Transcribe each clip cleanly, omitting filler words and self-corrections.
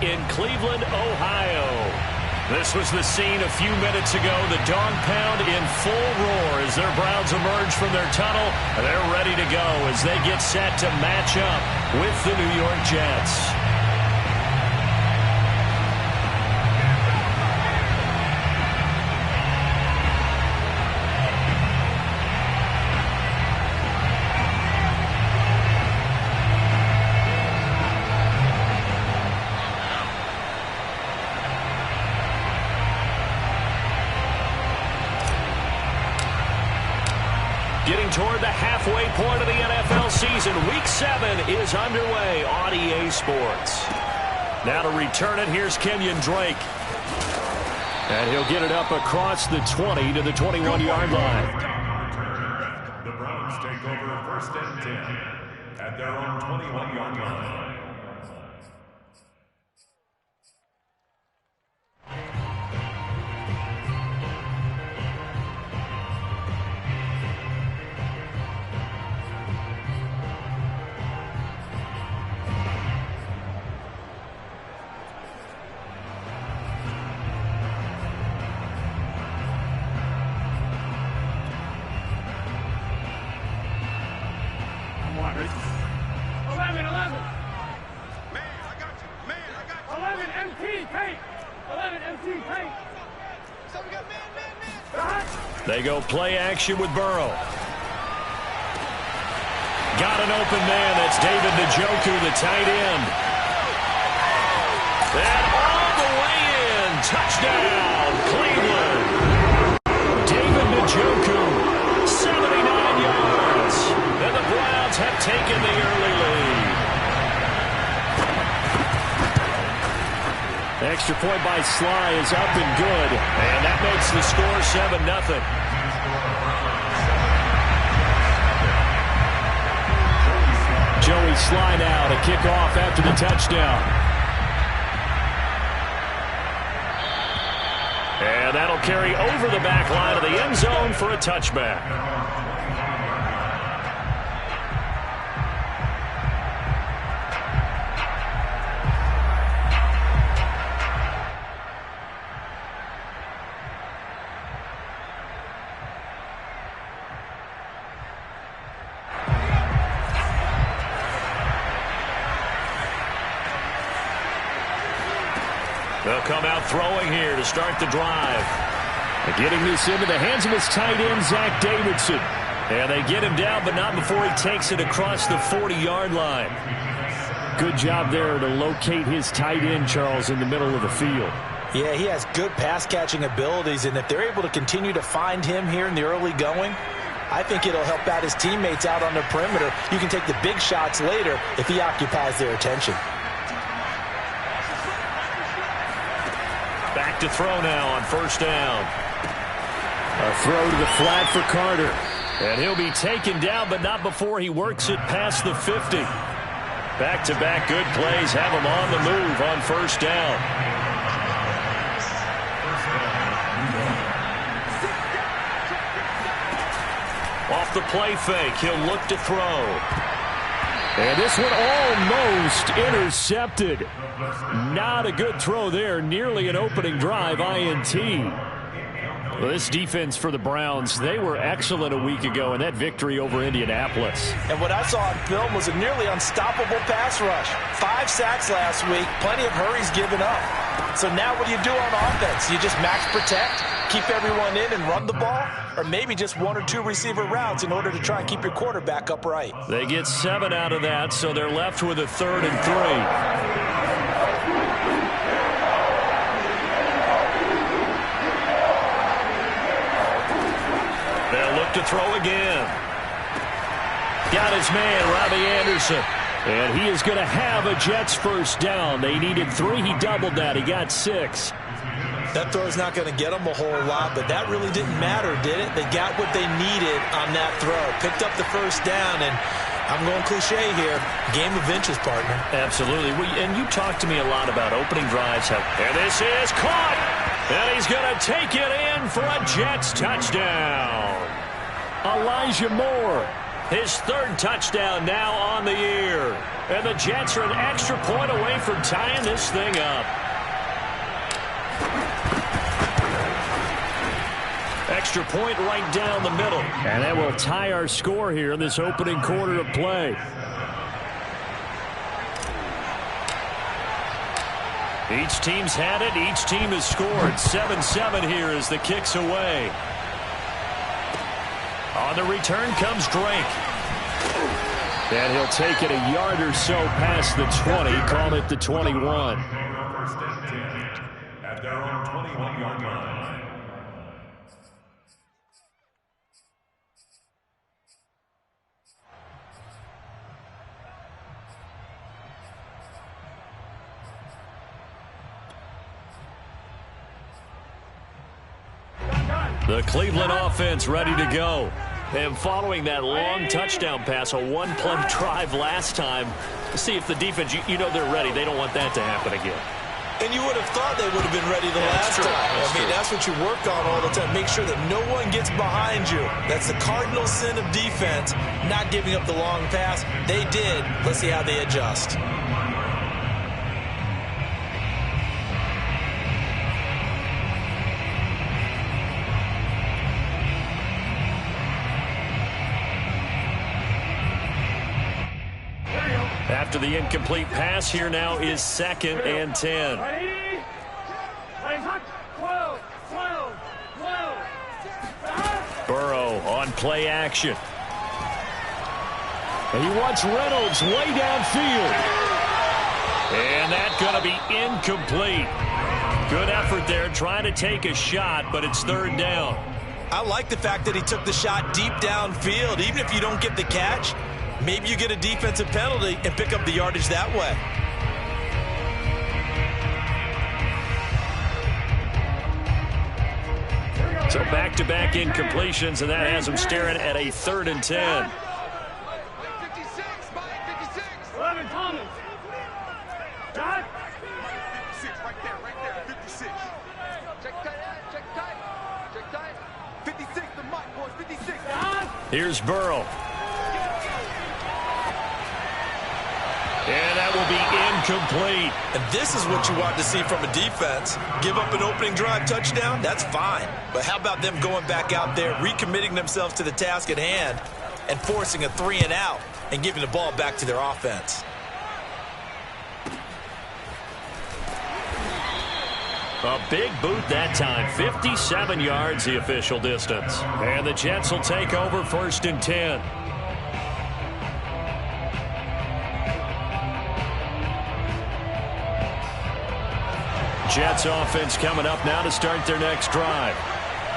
in Cleveland, Ohio. This was the scene a few minutes ago. The dog pound in full roar as their Browns emerge from their tunnel. They're ready to go as they get set to match up with the New York Jets. Getting toward the halfway point of the NFL season. Week 7 is underway on EA Sports. Now to return it, here's Kenyon Drake. And he'll get it up across the 20 to the 21-yard line. The Browns take over first and 10 at their own 21-yard line. They go play action with Burrow. Got an open man. That's David Njoku, the tight end. And all the way in. Touchdown, Cleveland. David Njoku, 79 yards. And the Browns have taken the early lead. Extra point by Sly is up and good. And that makes the score 7-0. Joey Sly now to kick off after the touchdown. And that'll carry over the back line of the end zone for a touchback. They'll come out throwing here to start the drive. Getting this into the hands of his tight end, Zach Davidson. And they get him down, but not before he takes it across the 40-yard line. Good job there to locate his tight end, Charles, in the middle of the field. Yeah, he has good pass-catching abilities, and if they're able to continue to find him here in the early going, I think it'll help out his teammates out on the perimeter. You can take the big shots later if he occupies their attention. Back to throw now on first down. A throw to the flat for Carter. And he'll be taken down, but not before he works it past the 50. Back-to-back good plays have him on the move on first down. Off the play fake, he'll look to throw. And this one almost intercepted. Not a good throw there. Nearly an opening drive, INT. Well, this defense for the Browns, they were excellent a week ago in that victory over Indianapolis. And what I saw on film was a nearly unstoppable pass rush. 5 sacks last week, plenty of hurries given up. So now what do you do on offense? You just max protect, keep everyone in and run the ball, or maybe just 1 or 2 receiver routes in order to try and keep your quarterback upright. They get 7 out of that, so they're left with a 3rd and 3. To throw again. Got his man, Robbie Anderson. And he is going to have a Jets first down. They needed 3. He doubled that. He got 6. That throw's not going to get them a whole lot, but that really didn't matter, did it? They got what they needed on that throw. Picked up the first down, and I'm going cliche here. Game of inches, partner. Absolutely. And you talked to me a lot about opening drives. And this is caught. And he's going to take it in for a Jets touchdown. Elijah Moore His third touchdown now on the year. And the Jets are an extra point away from tying this thing up. Extra point right down the middle. And that will tie our score here in this opening quarter of play. Each team's had it. Each team has scored. 7-7 here as the kick's away. On the return comes Drake. And he'll take it a yard or so past the 20. Call it the 21. First and 10 at their own 21-yard line. The Cleveland offense ready to go. And following that long touchdown pass, a one-play drive last time, see if the defense, you know they're ready. They don't want that to happen again. And you would have thought they would have been ready the last time. I mean, that's what you work on all the time. Make sure that no one gets behind you. That's the cardinal sin of defense, not giving up the long pass. They did. Let's see how they adjust. After the incomplete pass, here now is 2nd and 10. Burrow on play action. And he wants Reynolds way downfield. And that's going to be incomplete. Good effort there trying to take a shot, but it's 3rd down. I like the fact that he took the shot deep downfield. Even if you don't get the catch, maybe you get a defensive penalty and pick up the yardage that way. So back-to-back incompletions, and that has him staring at a 3rd and 10. 56, Mike, 56. 11, Thomas. John? 56, right there, 56. Check tight. 56, the Mike, boys, 56. Here's Burrow. And that will be incomplete. And this is what you want to see from a defense. Give up an opening drive touchdown, that's fine. But how about them going back out there, recommitting themselves to the task at hand, and forcing a 3 and out, and giving the ball back to their offense. A big boot that time. 57 yards the official distance. And the Jets will take over 1st and 10. Jets offense coming up now to start their next drive.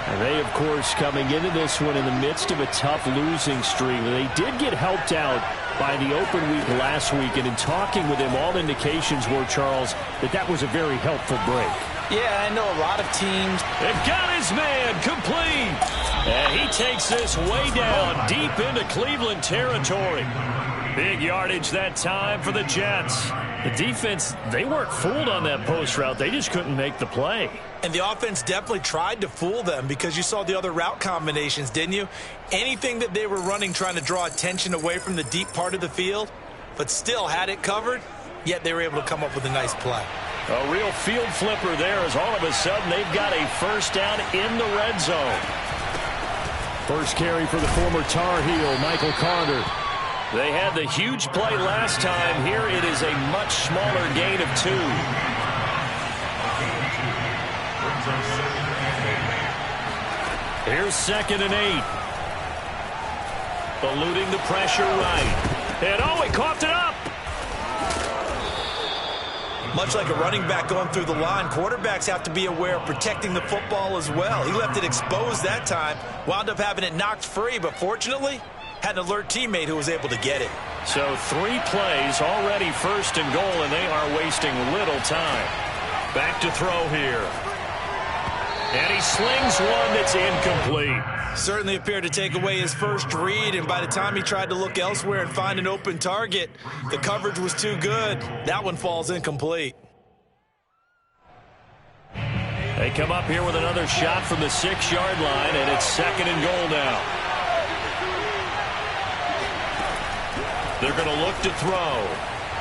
And they, of course, coming into this one in the midst of a tough losing streak. They did get helped out by the open week last week, and in talking with him, all indications were, Charles, that was a very helpful break. Yeah, I know a lot of teams. They've got his man complete. And he takes this way down deep into Cleveland territory. Big yardage that time for the Jets. The defense, they weren't fooled on that post route. They just couldn't make the play. And the offense definitely tried to fool them because you saw the other route combinations, didn't you? Anything that they were running trying to draw attention away from the deep part of the field, but still had it covered, yet they were able to come up with a nice play. A real field flipper there as all of a sudden they've got a 1st down in the red zone. First carry for the former Tar Heel, Michael Carter. They had the huge play last time. Here it is a much smaller gain of 2. Here's 2nd and 8. Eluding the pressure right. And he coughed it up. Much like a running back going through the line, quarterbacks have to be aware of protecting the football as well. He left it exposed that time, wound up having it knocked free, but fortunately, had an alert teammate who was able to get it. So 3 plays, already 1st and goal, and they are wasting little time. Back to throw here. And he slings one that's incomplete. Certainly appeared to take away his first read, and by the time he tried to look elsewhere and find an open target, the coverage was too good. That one falls incomplete. They come up here with another shot from the 6-yard line, and it's 2nd and goal now. They're going to look to throw.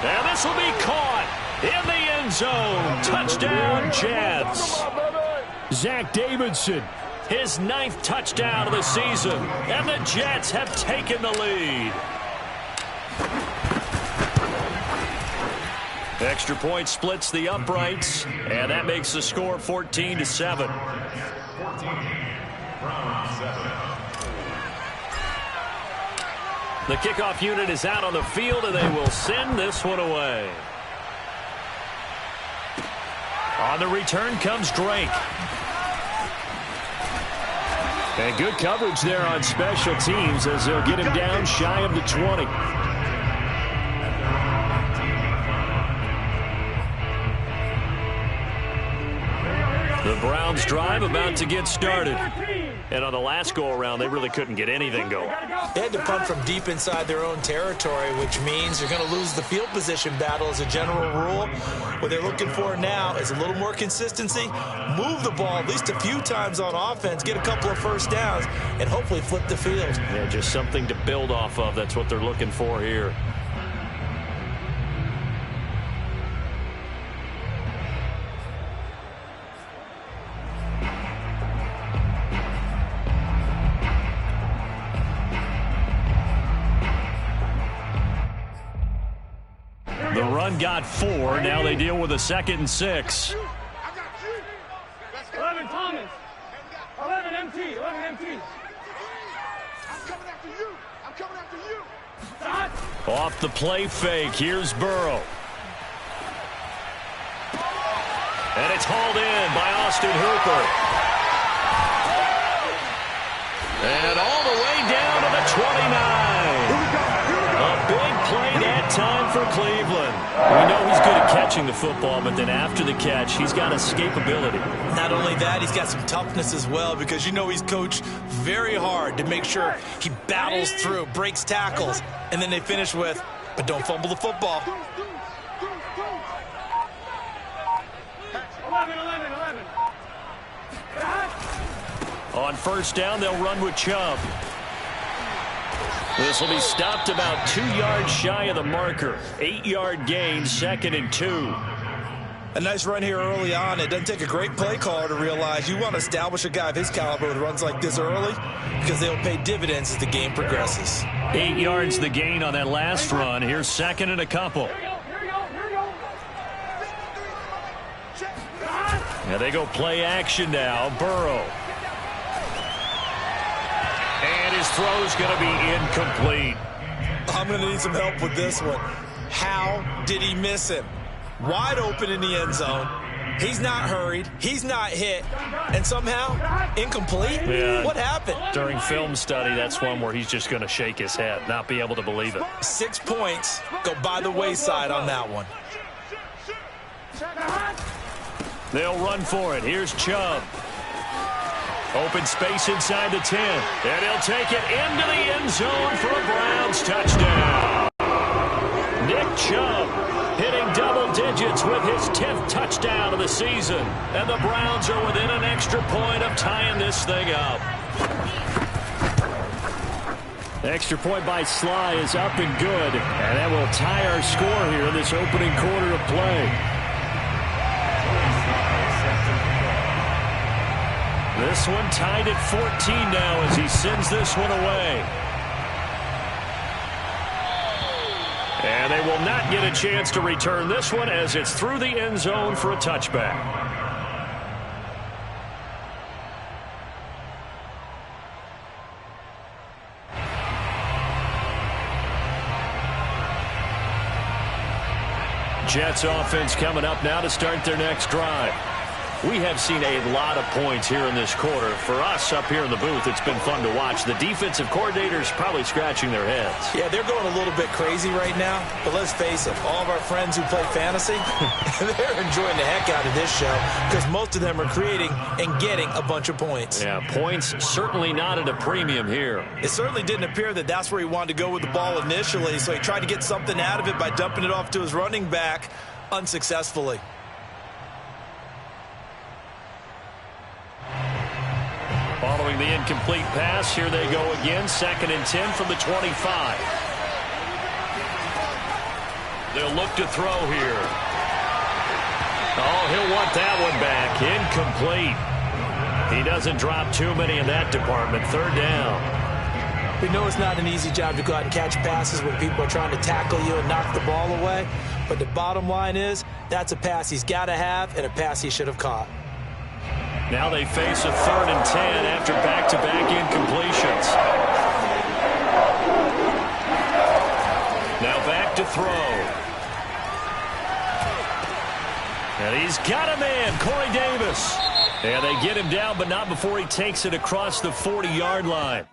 And this will be caught in the end zone. Touchdown, Jets. Zach Davidson, his 9th touchdown of the season. And the Jets have taken the lead. Extra point splits the uprights, and that makes the score 14-7. The kickoff unit is out on the field, and they will send this one away. On the return comes Drake. And good coverage there on special teams as they'll get him down shy of the 20. The Browns drive about to get started. And on the last go-around, they really couldn't get anything going. They had to punt from deep inside their own territory, which means you're going to lose the field position battle as a general rule. What they're looking for now is a little more consistency, move the ball at least a few times on offense, get a couple of first downs, and hopefully flip the field. Yeah, just something to build off of. That's what they're looking for here. The run got 4. Now they deal with a 2nd and 6. 11 Thomas. 11 MT. 11 MT. I'm coming after you. I'm coming after you. Stop. Off the play fake. Here's Burrow. And it's hauled in by Austin Hooper. And all the way down to the 29. A big play that time for Cleveland. We know he's good at catching the football, but then after the catch, he's got escapability. Not only that, he's got some toughness as well, because you know he's coached very hard to make sure he battles through, breaks tackles, and then they finish with, but don't fumble the football. 11. On first down, they'll run with Chubb. This will be stopped about 2 yards shy of the marker. 8-yard gain, 2nd and 2. A nice run here early on. It doesn't take a great play caller to realize you want to establish a guy of his caliber with runs like this early, because they'll pay dividends as the game progresses. 8 yards the gain on that last run. Here's 2nd and a couple. Here we go. Now they go play action now. Burrow. And his throw's going to be incomplete. I'm going to need some help with this one. How did he miss him? Wide open in the end zone. He's not hurried. He's not hit. And somehow, incomplete? Yeah. What happened? During film study, that's one where he's just going to shake his head, not be able to believe it. 6 points go by the wayside on that one. They'll run for it. Here's Chubb. Open space inside the 10. And he'll take it into the end zone for a Browns touchdown. Nick Chubb hitting double digits with his 10th touchdown of the season. And the Browns are within an extra point of tying this thing up. Extra point by Sly is up and good. And that will tie our score here in this opening quarter of play. This one tied at 14 now as he sends this one away. And they will not get a chance to return this one as it's through the end zone for a touchback. Jets offense coming up now to start their next drive. We have seen a lot of points here in this quarter. For us up here in the booth, it's been fun to watch. The defensive coordinators probably scratching their heads. Yeah, they're going a little bit crazy right now. But let's face it, all of our friends who play fantasy, they're enjoying the heck out of this show because most of them are creating and getting a bunch of points. Yeah, points certainly not at a premium here. It certainly didn't appear that that's where he wanted to go with the ball initially, so he tried to get something out of it by dumping it off to his running back unsuccessfully. Following the incomplete pass, here they go again. 2nd and 10 from the 25. they'll look to throw here. Oh, he'll want that one back. Incomplete. He doesn't drop too many in that department. Third down. We know it's not an easy job to go out and catch passes when people are trying to tackle you and knock the ball away. But the bottom line is, that's a pass he's got to have and a pass he should have caught. Now they face a 3rd and 10 after back-to-back incompletions. Now back to throw. And he's got a man, Corey Davis. And they get him down, but not before he takes it across the 40-yard line.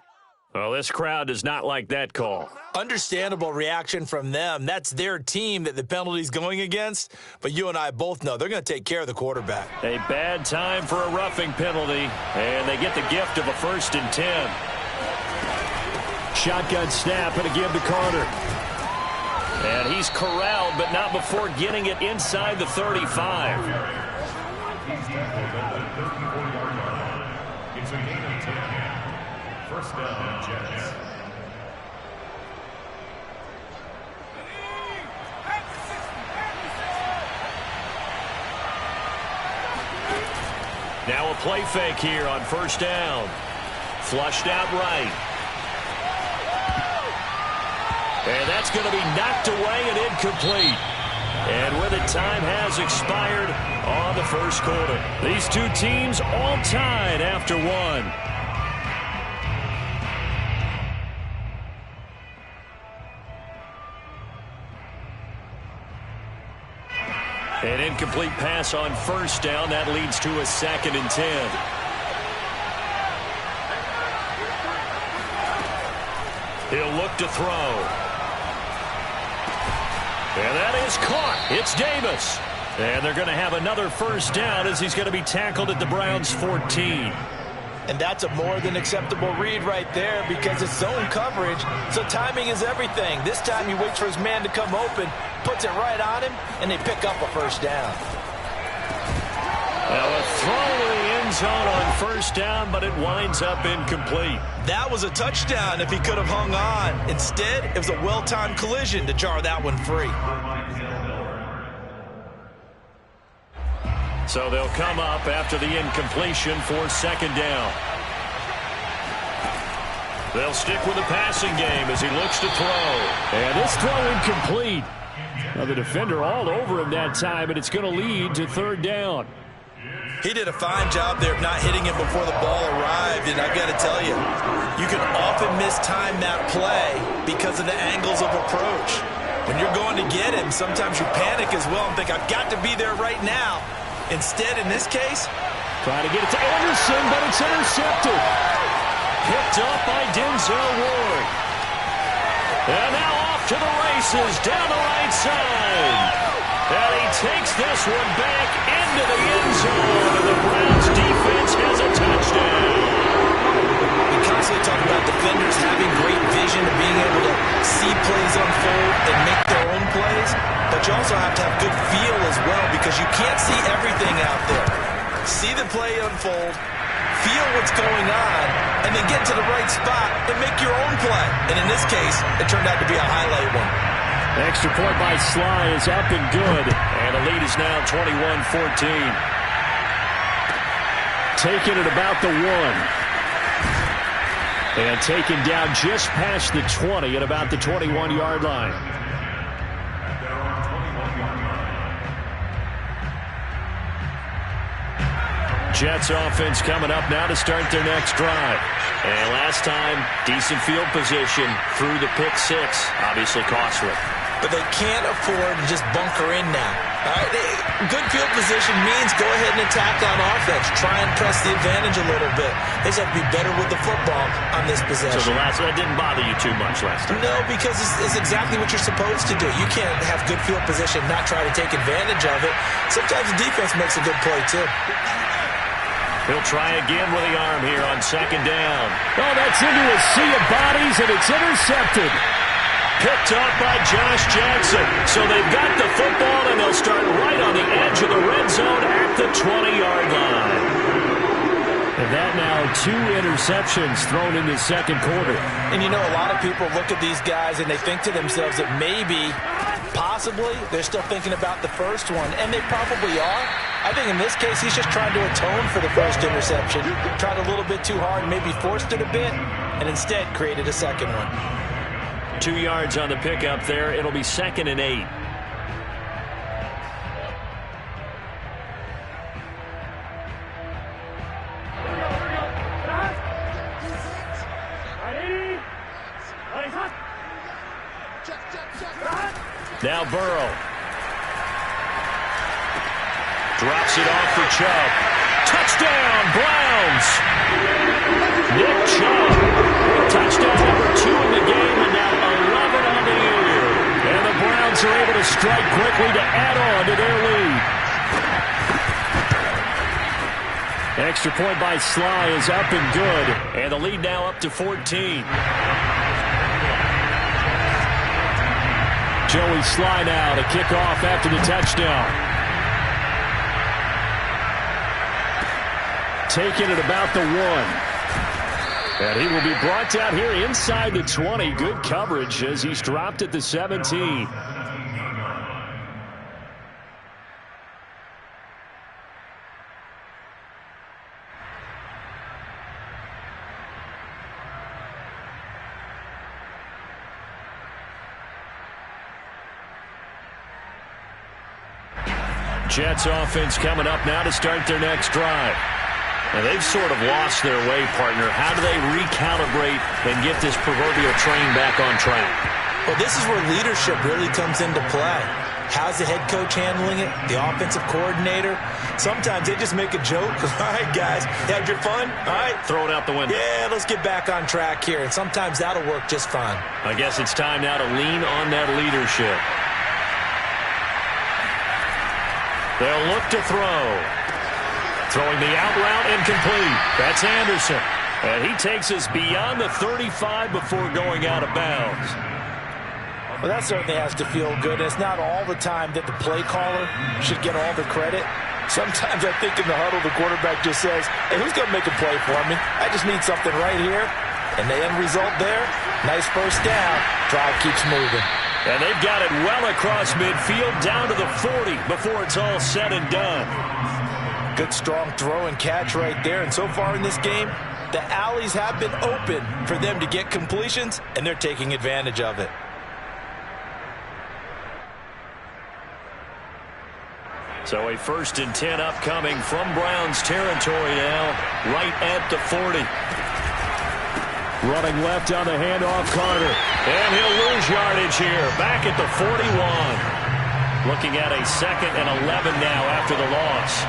Well, this crowd does not like that call. Understandable reaction from them. That's their team that the penalty's going against. But you and I both know they're going to take care of the quarterback. A bad time for a roughing penalty. And they get the gift of a 1st and 10. Shotgun snap and a give to Carter. And he's corralled, but not before getting it inside the 35. He's tackled at the 34-yard line. It's a gain of 10. First down, Jets. Now a play fake here on 1st down. Flushed out right. And that's going to be knocked away and incomplete. And with it, time has expired on the 1st quarter. These two teams all tied after one. An incomplete pass on 1st down. That leads to a 2nd and 10. He'll look to throw. And that is caught. It's Davis. And they're going to have another 1st down as he's going to be tackled at the Browns' 14. And that's a more than acceptable read right there because it's zone coverage, so timing is everything. This time he waits for his man to come open, puts it right on him, and they pick up a 1st down. Now a throw to the end zone on 1st down, but it winds up incomplete. That was a touchdown if he could have hung on. Instead, it was a well-timed collision to jar that one free. So they'll come up after the incompletion for 2nd down. They'll stick with the passing game as he looks to throw. And this throw incomplete. Now the defender all over him that time, and it's going to lead to 3rd down. He did a fine job there of not hitting him before the ball arrived, and I've got to tell you, you can often mistime that play because of the angles of approach. When you're going to get him, sometimes you panic as well and think, I've got to be there right now. Instead, in this case, trying to get it to Anderson, but it's intercepted. Picked up by Denzel Ward. And now off to the races down the right side. And he takes this one back into the end zone, and the Browns defense has a touchdown. We constantly talk about defenders having great vision and being able to see plays unfold and make their own plays, but you also have to have good feel as well because you can't see everything out there. See the play unfold, feel what's going on, and then get to the right spot and make your own play. And in this case, it turned out to be a highlight one. Extra point by Sly is up and good. And the lead is now 21-14. Taking it about the 1. And taken down just past the 20 at about the 21-yard line. Jets offense coming up now to start their next drive. And last time, decent field position through the pick 6. Obviously costly. But they can't afford to just bunker in now. All right? Good field position means go ahead and attack on offense. Try and press the advantage a little bit. They just have to be better with the football on this possession. So that didn't bother you too much last time? No, because it's exactly what you're supposed to do. You can't have good field position and not try to take advantage of it. Sometimes the defense makes a good play, too. He'll try again with the arm here on 2nd down. Oh, that's into a sea of bodies, and it's intercepted. Picked up by Josh Jackson. So they've got the football, and they'll start right on the edge of the red zone at the 20-yard line. And that now 2 interceptions thrown in the 2nd quarter. And you know, a lot of people look at these guys and they think to themselves that maybe Possibly, they're still thinking about the first one, and they probably are. I think in this case, he's just trying to atone for the first interception. Tried a little bit too hard, maybe forced it a bit, and instead created a second one. 2 yards on the pickup there. It'll be 2nd and 8. Now Burrow. Drops it off for Chubb. Touchdown, Browns! Nick Chubb with touchdown number 2 in the game, and now 11 on the year. And the Browns are able to strike quickly to add on to their lead. Extra point by Sly is up and good, and the lead now up to 14. Joey Sly now to kick off after the touchdown. Taking it about the 1. And he will be brought down here inside the 20. Good coverage as he's dropped at the 17. Jets offense coming up now to start their next drive. And they've sort of lost their way, partner. How do they recalibrate and get this proverbial train back on track? Well, this is where leadership really comes into play. How's the head coach handling it? The offensive coordinator? Sometimes they just make a joke. All right, guys, you had your fun? All right. Throw it out the window. Yeah, let's get back on track here. And sometimes that'll work just fine. I guess it's time now to lean on that leadership. They'll look to throw. Throwing the out route incomplete. That's Anderson. And he takes us beyond the 35 before going out of bounds. Well, that certainly has to feel good. It's not all the time that the play caller should get all the credit. Sometimes I think in the huddle, the quarterback just says, hey, who's going to make a play for me? I just need something right here. And the end result there, nice first down. Drive keeps moving. And they've got it well across midfield down to the 40 before it's all said and done. Good strong throw and catch right there. And so far in this game, the alleys have been open for them to get completions, and they're taking advantage of it. So a 1st and 10 upcoming from Browns territory now, right at the 40. Running left on the handoff, Carter. And he'll lose yardage here, back at the 41. Looking at a 2nd and 11 now after the loss.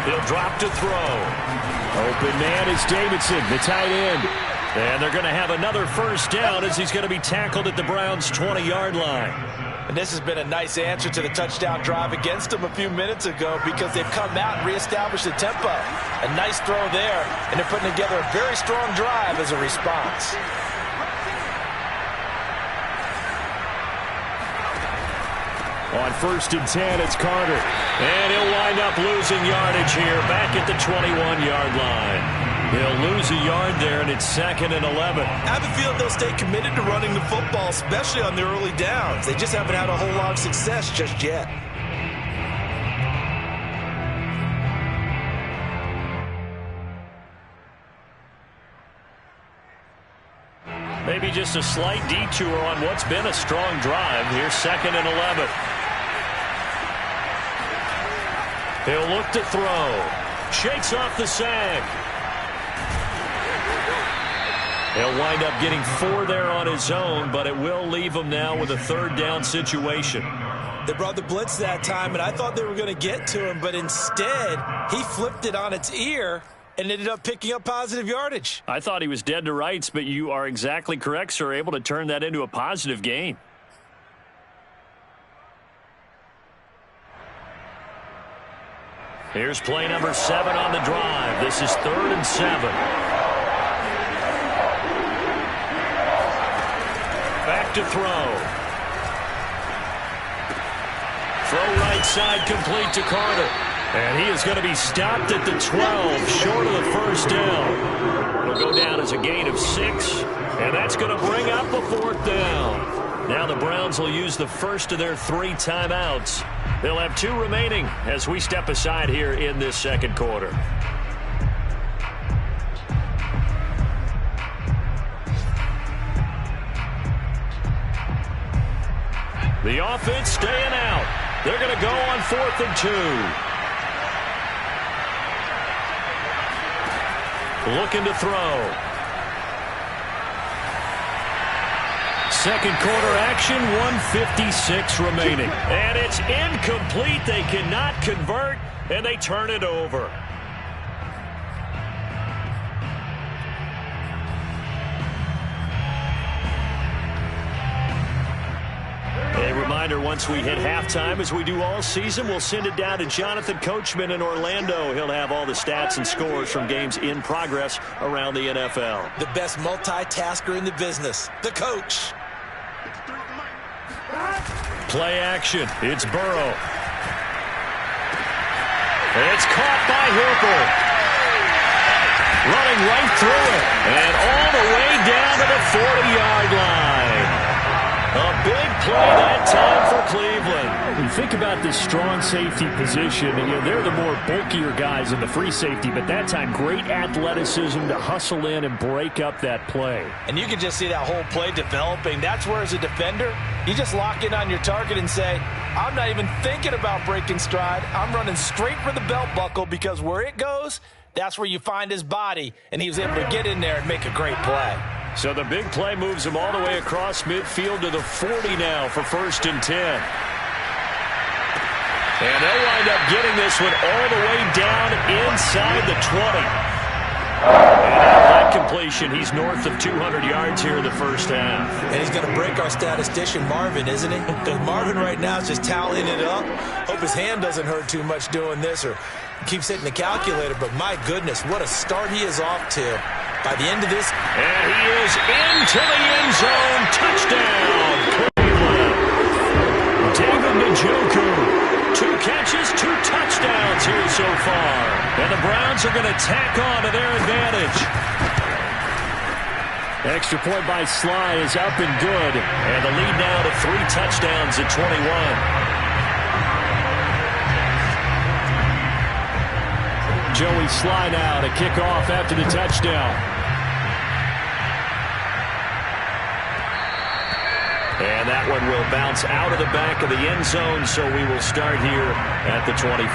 He'll drop to throw. Open man is Davidson, the tight end. And they're going to have another first down as he's going to be tackled at the Browns' 20-yard line. And this has been a nice answer to the touchdown drive against them a few minutes ago because they've come out and reestablished the tempo. A nice throw there, and they're putting together a very strong drive as a response. On 1st and 10, it's Carter. And he'll wind up losing yardage here back at the 21-yard line. He'll lose a yard there, and it's 2nd and 11. I have a feeling they'll stay committed to running the football, especially on the early downs. They just haven't had a whole lot of success just yet. Maybe just a slight detour on what's been a strong drive. Here's 2nd and 11. He'll look to throw. Shakes off the sack. He'll wind up getting 4 there on his own, but it will leave him now with a 3rd down situation. They brought the blitz that time, and I thought they were going to get to him, but instead, he flipped it on its ear and ended up picking up positive yardage. I thought he was dead to rights, but you are exactly correct, sir, able to turn that into a positive gain. Here's play number 7 on the drive. This is 3rd and 7. Back to throw. Throw right side complete to Carter. And he is going to be stopped at the 12, short of the first down. It'll go down as a gain of 6. And that's going to bring up the 4th down. Now the Browns will use the first of their 3 timeouts. They'll have 2 remaining as we step aside here in this second quarter. The offense staying out. They're going to go on 4th and 2. Looking to throw. Second quarter action, 1:56 remaining. And it's incomplete. They cannot convert, and they turn it over. A reminder, once we hit halftime, as we do all season, we'll send it down to Jonathan Coachman in Orlando. He'll have all the stats and scores from games in progress around the NFL. The best multitasker in the business, the coach. Play action. It's Burrow. It's caught by Hooper. Running right through it. And all the way down to the 40-yard line. A big play that time for Cleveland. When you think about this strong safety position, they're the more bulkier guys in the free safety, but that time great athleticism to hustle in and break up that play. And you can just see that whole play developing. That's where, as a defender, you just lock in on your target and say, I'm not even thinking about breaking stride. I'm running straight for the belt buckle, because where it goes, that's where you find his body. And he was able to get in there and make a great play. So the big play moves him all the way across midfield to the 40 now for 1st and 10. And they'll wind up getting this one all the way down inside the 20. And out of that completion, he's north of 200 yards here in the first half. And he's going to break our statistician, Marvin, isn't he? Because Marvin right now is just tallying it up. Hope his hand doesn't hurt too much doing this, or keeps hitting the calculator. But my goodness, what a start he is off to. By the end of this, and he is into the end zone. Touchdown, Cleveland. David Njoku, 2 catches, 2 touchdowns here so far. And the Browns are going to tack on to their advantage. Extra point by Sly is up and good. And the lead now to 3 touchdowns at 21. Joey Sly now to kick off after the touchdown. And that one will bounce out of the back of the end zone, so we will start here at the 25.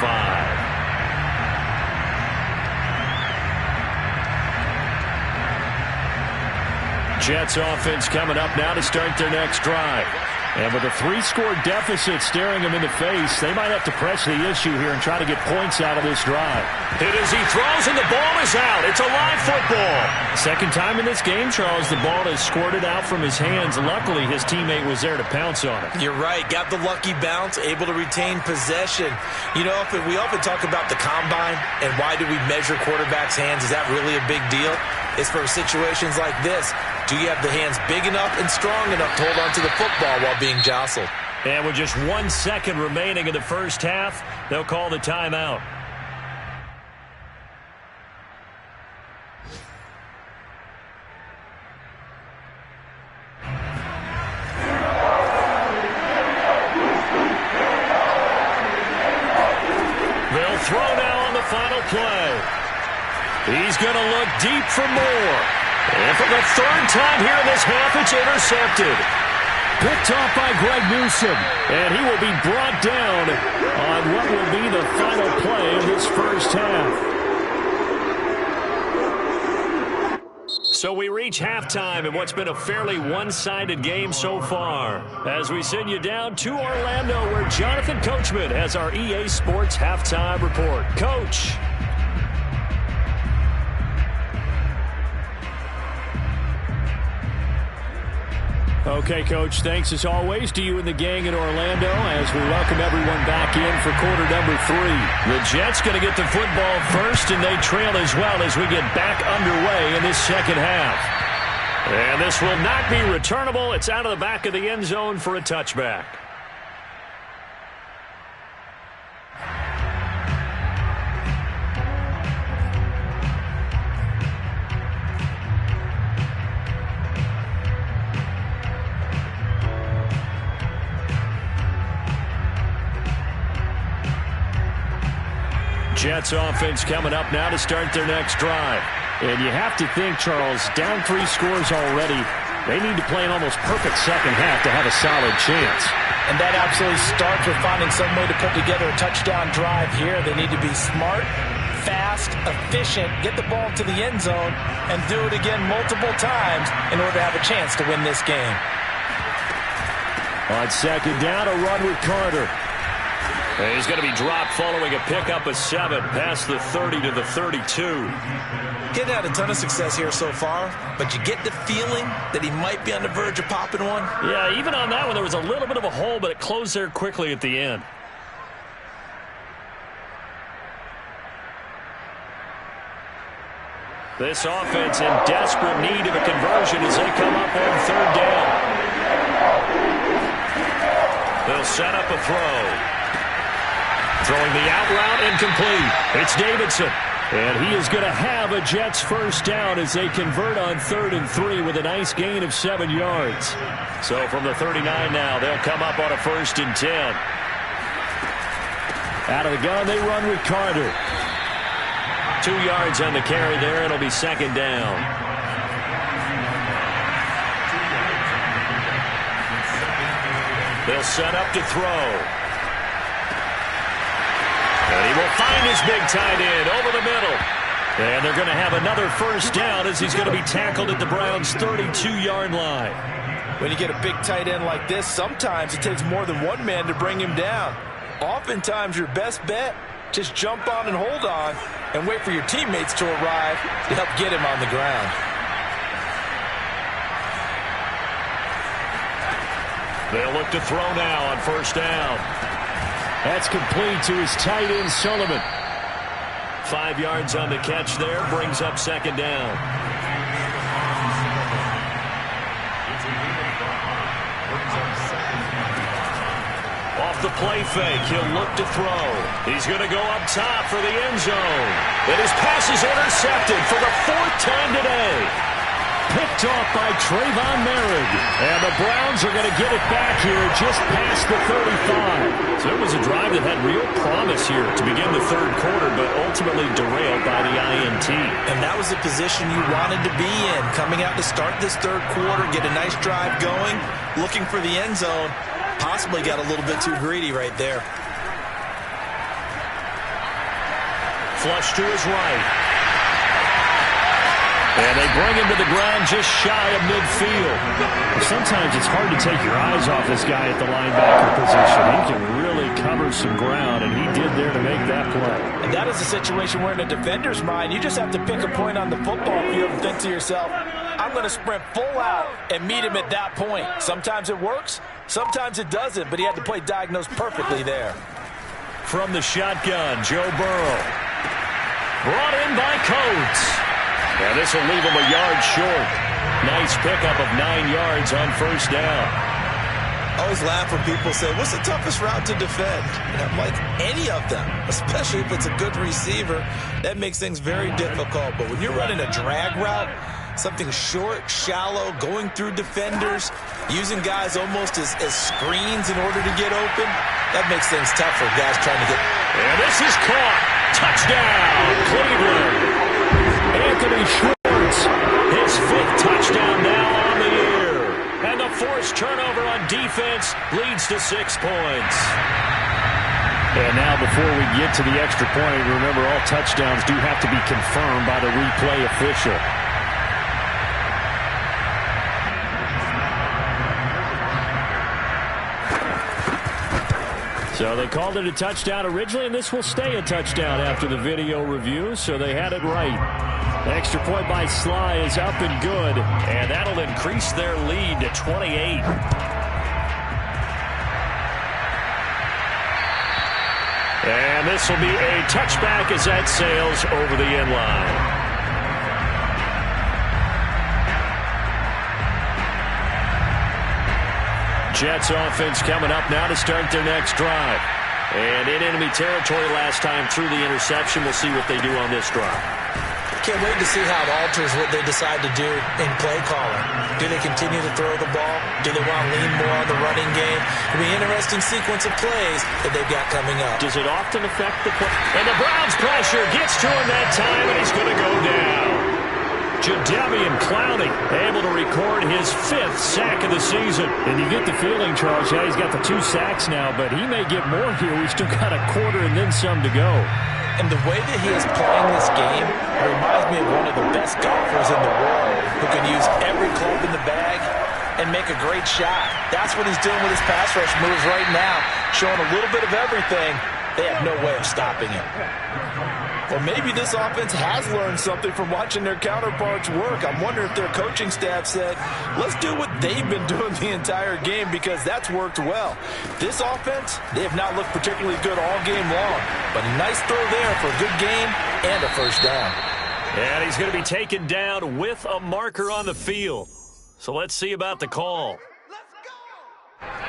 Jets offense coming up now to start their next drive. And with a 3-score deficit staring them in the face, they might have to press the issue here and try to get points out of this drive. Hit as he throws, and the ball is out. It's a live football. Second time in this game, Charles, the ball has squirted out from his hands. Luckily, his teammate was there to pounce on it. You're right. Got the lucky bounce, able to retain possession. You know, we often talk about the combine and why do we measure quarterbacks' hands. Is that really a big deal? It's for situations like this. Do you have the hands big enough and strong enough to hold on to the football while being jostled? And with just 1 second remaining in the first half, they'll call the timeout. They'll throw now on the final play. He's going to look deep for more. And for the 3rd time here in this half, it's intercepted. Picked off by Greg Newsome. And he will be brought down on what will be the final play of this first half. So we reach halftime in what's been a fairly one-sided game so far. As we send you down to Orlando, where Jonathan Coachman has our EA Sports halftime report. Coach. Okay, Coach, thanks as always to you and the gang in Orlando as we welcome everyone back in for quarter number 3. The Jets going to get the football first, and they trail as well as we get back underway in this second half. And this will not be returnable. It's out of the back of the end zone for a touchback. Jets offense coming up now to start their next drive. And you have to think, Charles, down 3 scores already. They need to play an almost perfect second half to have a solid chance. And that absolutely starts with finding some way to put together a touchdown drive here. They need to be smart, fast, efficient, get the ball to the end zone, and do it again multiple times in order to have a chance to win this game. On second down, a run with Carter. And he's going to be dropped following a pickup of 7 past the 30 to the 32. He hadn't had a ton of success here so far, but you get the feeling that he might be on the verge of popping one. Yeah, even on that one, there was a little bit of a hole, but it closed there quickly at the end. This offense in desperate need of a conversion as they come up on third down. They'll set up a throw. Throwing the out route incomplete. It's Davidson. And he is going to have a Jets first down as they convert on 3rd and 3 with a nice gain of 7 yards. So from the 39 now, they'll come up on a 1st and 10. Out of the gun, they run with Carter. 2 yards on the carry there. It'll be 2nd down. They'll set up to throw. And he will find his big tight end over the middle. And they're going to have another first down as he's going to be tackled at the Browns' 32-yard line. When you get a big tight end like this, sometimes it takes more than one man to bring him down. Oftentimes, your best bet, just jump on and hold on and wait for your teammates to arrive to help get him on the ground. They'll look to throw now on first down. That's complete to his tight end, Sullivan. 5 yards on the catch there, brings up 2nd down. Off the play fake, he'll look to throw. He's going to go up top for the end zone. And his pass is intercepted for the 4th time today. Picked off by Trayvon Merrick. And the Browns are going to get it back here just past the 35. So it was a drive that had real promise here to begin the 3rd quarter, but ultimately derailed by the INT. And that was the position you wanted to be in. Coming out to start this 3rd quarter, get a nice drive going, looking for the end zone. Possibly got a little bit too greedy right there. Flush to his right. And they bring him to the ground just shy of midfield. Sometimes it's hard to take your eyes off this guy at the linebacker position. He can really cover some ground, and he did there to make that play. And that is a situation where in a defender's mind, you just have to pick a point on the football field and think to yourself, I'm going to sprint full out and meet him at that point. Sometimes it works, sometimes it doesn't, but he had the play diagnosed perfectly there. From the shotgun, Joe Burrow. Brought in by Coates. And this will leave him a yard short. Nice pickup of 9 yards on first down. I always laugh when people say, what's the toughest route to defend? And I'm like, any of them, especially if it's a good receiver. That makes things very difficult. But when you're running a drag route, something short, shallow, going through defenders, using guys almost as screens in order to get open, that makes things tough for guys trying to get. And this is caught. Touchdown, Cleveland. Anthony Schwartz, his 5th touchdown now on the year. And the forced turnover on defense leads to 6 points. And now before we get to the extra point, remember all touchdowns do have to be confirmed by the replay official. So they called it a touchdown originally, and this will stay a touchdown after the video review, so they had it right. Extra point by Sly is up and good, and that'll increase their lead to 28. And this will be a touchback as that sails over the end line. Jets offense coming up now to start their next drive. And in enemy territory last time through the interception. We'll see what they do on this drive. can't wait to see how it alters what they decide to do in play calling. Do they continue to throw the ball? Do they want to lean more on the running game? It'll be an interesting sequence of plays that they've got coming up. Does it often affect the play? And the Browns pressure gets to him that time, and he's going to go down. Jadeveon Clowney able to record his 5th sack of the season. And you get the feeling, Charles, yeah, he's got the 2 sacks now, but he may get more here. We've still got a quarter and then some to go. And the way that he is playing this game reminds me of one of the best golfers in the world who can use every club in the bag and make a great shot. That's what he's doing with his pass rush moves right now, showing a little bit of everything. They have no way of stopping him. Or maybe this offense has learned something from watching their counterparts work. I'm wondering if their coaching staff said, let's do what they've been doing the entire game, because that's worked well. This offense, they have not looked particularly good all game long, but a nice throw there for a good gain and a first down. And he's going to be taken down with a marker on the field. So let's see about the call.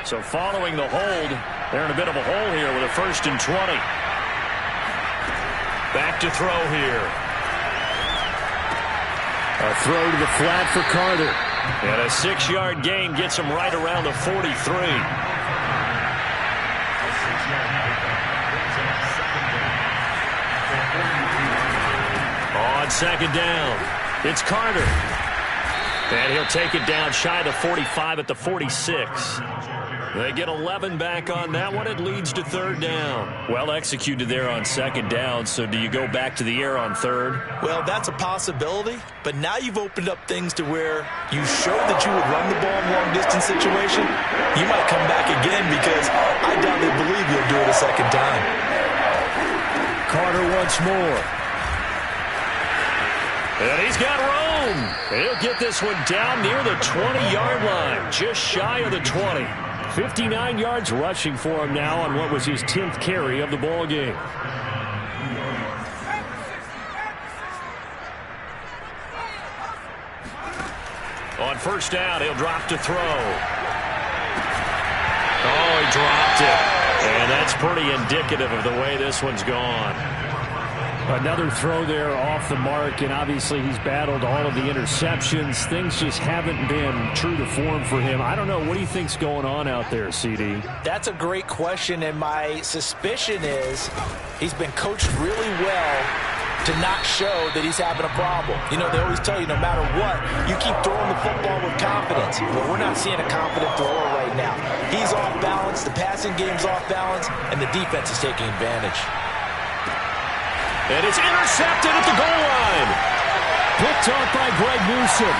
So following the hold, they're in a bit of a hole here with a 1st and 20. Back to throw here. A throw to the flat for Carter. And a 6-yard gain gets him right around the 43. On 2nd down, it's Carter. And he'll take it down shy of the 45 at the 46. They get 11 back on that one. It leads to 3rd down. Well executed there on 2nd down. So do you go back to the air on 3rd? Well, that's a possibility. But now you've opened up things to where you showed that you would run the ball in long-distance situation. You might come back again, because I doubt they believe you'll do it a 2nd time. Carter once more. And he's got room. He'll get this one down near the 20-yard line, just shy of the 20. 59 yards rushing for him now on what was his 10th carry of the ball game. On 1st down, he'll drop to throw. Oh, he dropped it. And that's pretty indicative of the way this one's gone. Another throw there off the mark, and obviously he's battled all of the interceptions. Things just haven't been true to form for him. I don't know. What do you think's going on out there, CD? That's a great question, and my suspicion is he's been coached really well to not show that he's having a problem. You know, they always tell you no matter what, you keep throwing the football with confidence. Well, we're not seeing a confident thrower right now. He's off balance, the passing game's off balance, and the defense is taking advantage. And it's intercepted at the goal line. Picked off by Greg Newsom.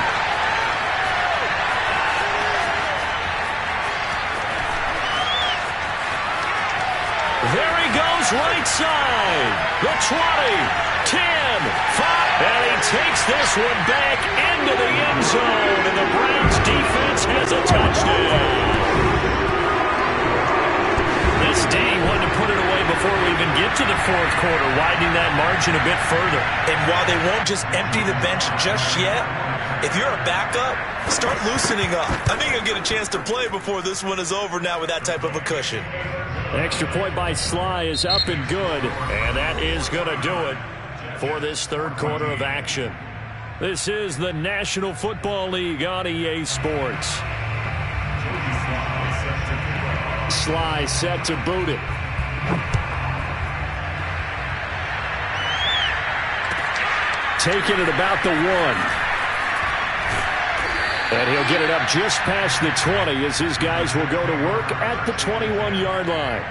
There he goes, right side. The 20, 10, 5. And he takes this one back into the end zone. And the Browns defense has a touchdown. This D wanted to put it away before we even get to the 4th quarter, widening that margin a bit further. And while they won't just empty the bench just yet, if you're a backup, start loosening up. I think you'll get a chance to play before this one is over now with that type of a cushion. Extra point by Sly is up and good. And that is going to do it for this 3rd quarter of action. This is the National Football League on EA Sports. Sly set to boot it. Taking it about the 1. And he'll get it up just past the 20 as his guys will go to work at the 21-yard line.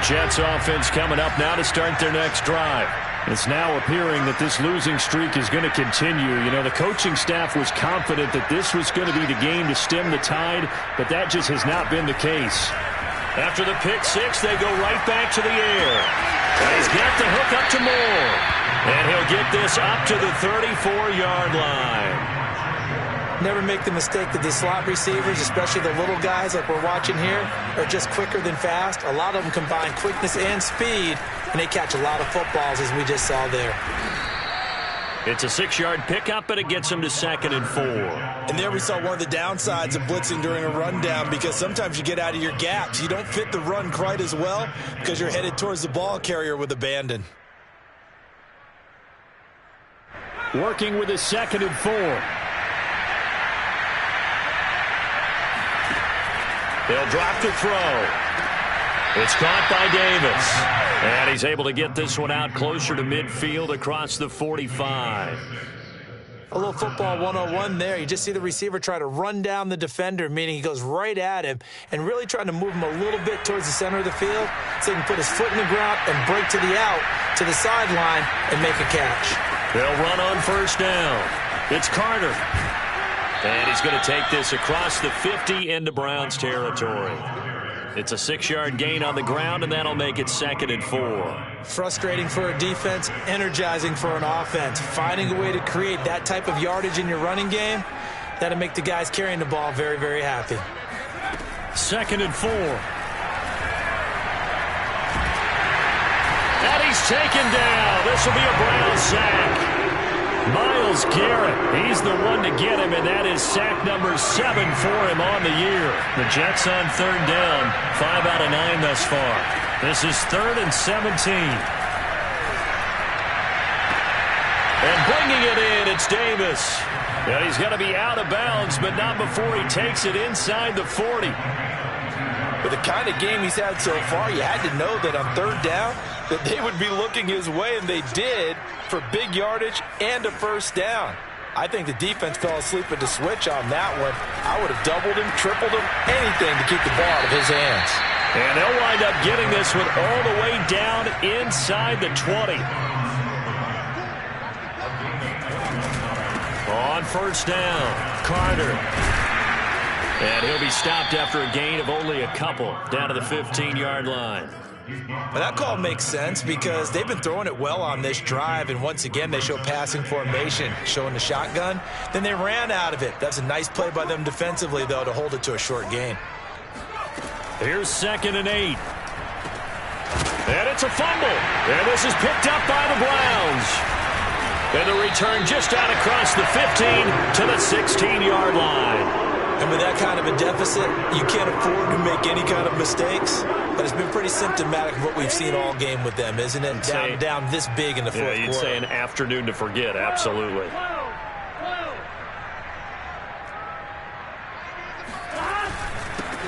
Jets offense coming up now to start their next drive. It's now appearing that this losing streak is going to continue. You know, the coaching staff was confident that this was going to be the game to stem the tide, but that just has not been the case. After the pick 6, they go right back to the air. And he's got the hook up to Moore. And he'll get this up to the 34-yard line. Never make the mistake that these slot receivers, especially the little guys like we're watching here, are just quicker than fast. A lot of them combine quickness and speed, and they catch a lot of footballs, as we just saw there. It's a 6-yard pickup, but it gets him to 2nd and 4. And there we saw one of the downsides of blitzing during a rundown, because sometimes you get out of your gaps. You don't fit the run quite as well because you're headed towards the ball carrier with abandon. working with a 2nd and 4. They'll drop to throw. It's caught by Davis. And he's able to get this one out closer to midfield across the 45. A little football 101 there. You just see the receiver try to run down the defender, meaning he goes right at him and really trying to move him a little bit towards the center of the field so he can put his foot in the ground and break to the out, to the sideline, and make a catch. They'll run on 1st down. It's Carter. And he's going to take this across the 50 into Browns territory. It's a 6-yard gain on the ground, and that'll make it 2nd and 4. Frustrating for a defense, energizing for an offense. Finding a way to create that type of yardage in your running game, that'll make the guys carrying the ball very, very happy. 2nd and 4. And he's taken down. This will be a Brown sack. Myles Garrett, he's the one to get him, and that is sack number 7 for him on the year. The Jets on 3rd down, 5 out of 9 thus far. This is 3rd and 17. And bringing it in, it's Davis. And he's going to be out of bounds, but not before he takes it inside the 40. With the kind of game he's had so far, you had to know that on 3rd down that they would be looking his way, and they did, for big yardage and a 1st down. I think the defense fell asleep at the switch on that one. I would have doubled him, tripled him, anything to keep the ball out of his hands. And they'll wind up getting this one all the way down inside the 20. On 1st down, Carter. And he'll be stopped after a gain of only a couple, down to the 15-yard line. Well, that call makes sense because they've been throwing it well on this drive, and once again they show passing formation, showing the shotgun. Then they ran out of it. That's a nice play by them defensively, though, to hold it to a short gain. Here's 2nd and 8. And it's a fumble. And this is picked up by the Browns. And the return just out across the 15 to the 16-yard line. And with that kind of a deficit, you can't afford to make any kind of mistakes. But it's been pretty symptomatic of what we've seen all game with them, isn't it? Down this big in the fourth quarter. Yeah, you'd say an afternoon to forget, absolutely.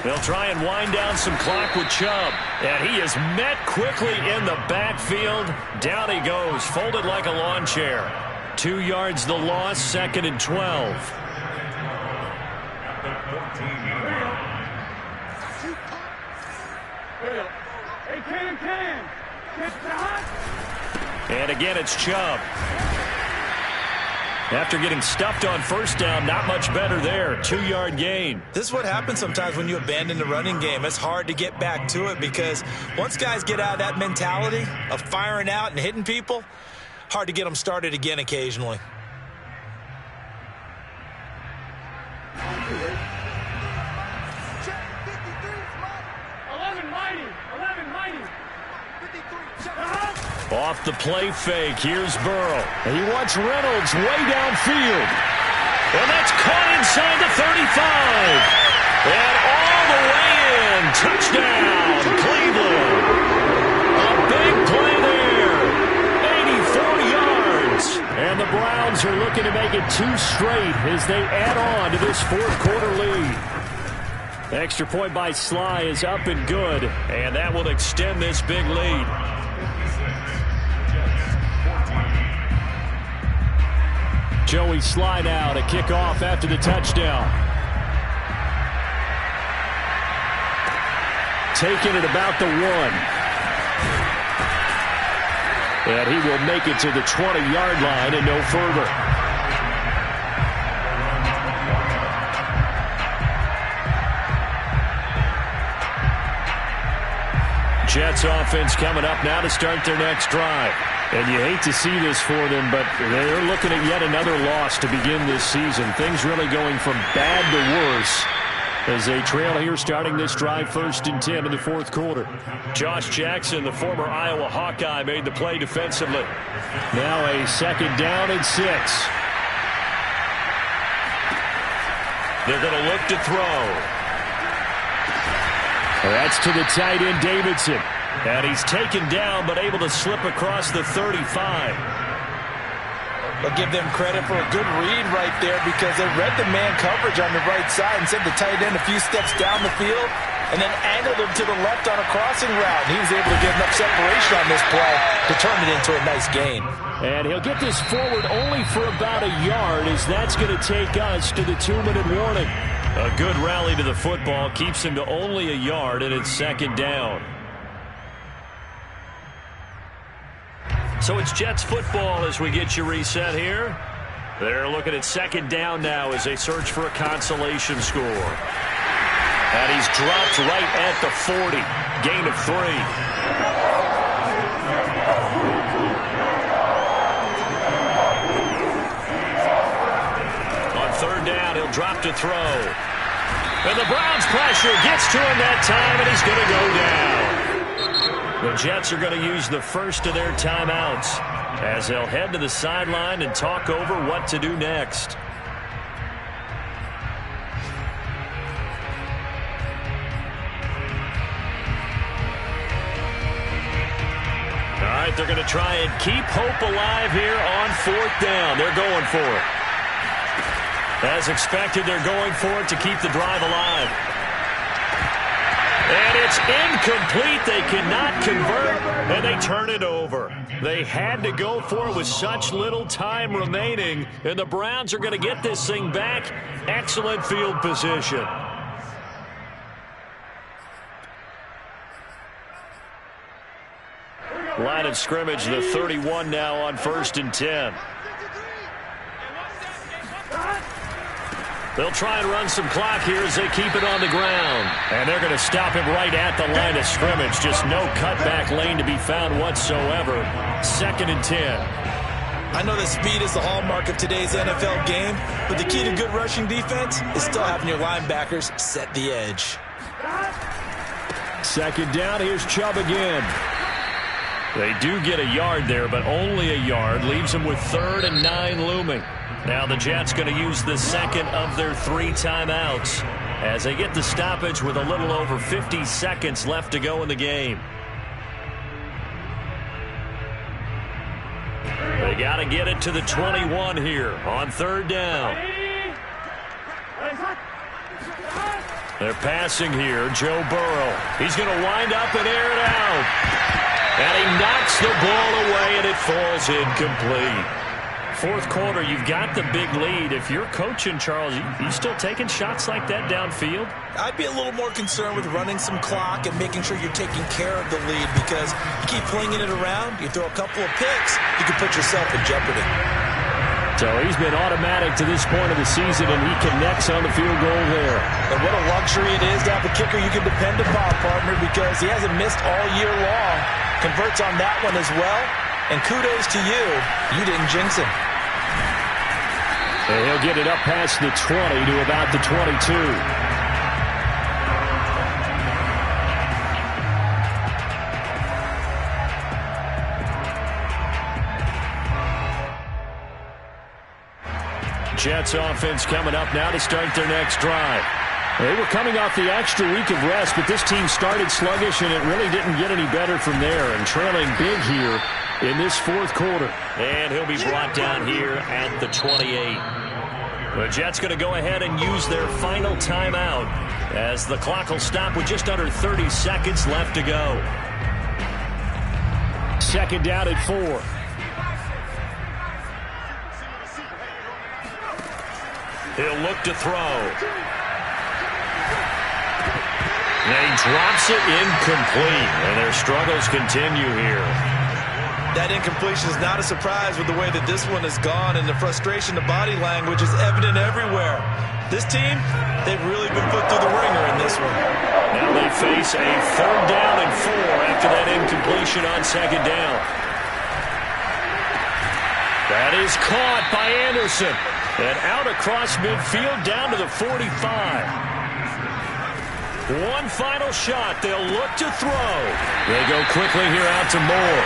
They'll try and wind down some clock with Chubb. And he is met quickly in the backfield. Down he goes, folded like a lawn chair. 2 yards the loss, 2nd and 12. And again, it's Chubb. After getting stuffed on 1st down, not much better there. 2-yard gain. This is what happens sometimes when you abandon the running game. It's hard to get back to it because once guys get out of that mentality of firing out and hitting people, hard to get them started again occasionally. Off the play fake, here's Burrow. And he wants Reynolds way downfield. And that's caught inside the 35. And all the way in. Touchdown, Cleveland. A big play there. 84 yards. And the Browns are looking to make it 2 straight as they add on to this 4th quarter lead. The extra point by Sly is up and good. And that will extend this big lead. Joey Sly now to kick off after the touchdown. Taking it about the 1. And he will make it to the 20-yard line and no further. Jets offense coming up now to start their next drive. And you hate to see this for them, but they're looking at yet another loss to begin this season. Things really going from bad to worse as they trail here starting this drive 1st and 10 in the 4th quarter. Josh Jackson, the former Iowa Hawkeye, made the play defensively. Now a 2nd down and 6. They're going to look to throw. That's to the tight end, Davidson. And he's taken down but able to slip across the 35. I'll give them credit for a good read right there because they read the man coverage on the right side and sent the tight end a few steps down the field and then angled him to the left on a crossing route. And he was able to get enough separation on this play to turn it into a nice gain. And he'll get this forward only for about a yard, as that's going to take us to the 2-minute warning. A good rally to the football keeps him to only a yard, and it's second down. So it's Jets football as we get you reset here. They're looking at second down now as they search for a consolation score. And he's dropped right at the 40. Gain of 3. Third down, he'll drop to throw. And the Browns pressure gets to him that time, and he's going to go down. The Jets are going to use the first of their timeouts as they'll head to the sideline and talk over what to do next. All right, they're going to try and keep hope alive here on fourth down. They're going for it. As expected, they're going for it to keep the drive alive. And it's incomplete. They cannot convert, and they turn it over. They had to go for it with such little time remaining, and the Browns are going to get this thing back. Excellent field position. Line of scrimmage, the 31 now on 1st and 10. They'll try and run some clock here as they keep it on the ground. And they're going to stop him right at the line of scrimmage. Just no cutback lane to be found whatsoever. 2nd and 10. I know that speed is the hallmark of today's NFL game, but the key to good rushing defense is still having your linebackers set the edge. 2nd down, here's Chubb again. They do get a yard there, but only a yard. Leaves them with 3rd and 9 looming. Now the Jets going to use the second of their 3 timeouts as they get the stoppage with a little over 50 seconds left to go in the game. They got to get it to the 21 here on 3rd down. They're passing here. Joe Burrow. He's going to wind up and air it out. And he knocks the ball away, and it falls incomplete. 4th quarter, you've got the big lead. If you're coaching, Charles, you still taking shots like that downfield? I'd be a little more concerned with running some clock and making sure you're taking care of the lead, because you keep flinging it around, you throw a couple of picks, you can put yourself in jeopardy. So he's been automatic to this point of the season, and he connects on the field goal there. And what a luxury it is to have a kicker you can depend upon, partner, because he hasn't missed all year long. Converts on that one as well. And kudos to you. You didn't jinx him. And he'll get it up past the 20 to about the 22. Jets offense coming up now to start their next drive. They were coming off the extra week of rest, but this team started sluggish, and it really didn't get any better from there, and trailing big here in this 4th quarter. And he'll be brought down here at the 28. The Jets going to go ahead and use their final timeout as the clock will stop with just under 30 seconds left to go. 2nd down at 4. He'll look to throw. And he drops it incomplete, and their struggles continue here. That incompletion is not a surprise with the way that this one has gone, and the frustration, the body language is evident everywhere. This team, they've really been put through the ringer in this one. Now they face a 3rd down and 4 after that incompletion on 2nd down. That is caught by Anderson. And out across midfield down to the 45. One final shot. They'll look to throw. They go quickly here out to Moore.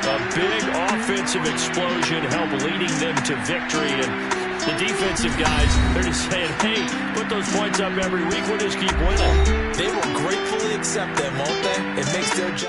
A big offensive explosion help leading them to victory. And the defensive guys, they're just saying, hey, put those points up every week. We'll just keep winning. They will gratefully accept them, won't they? It makes their job.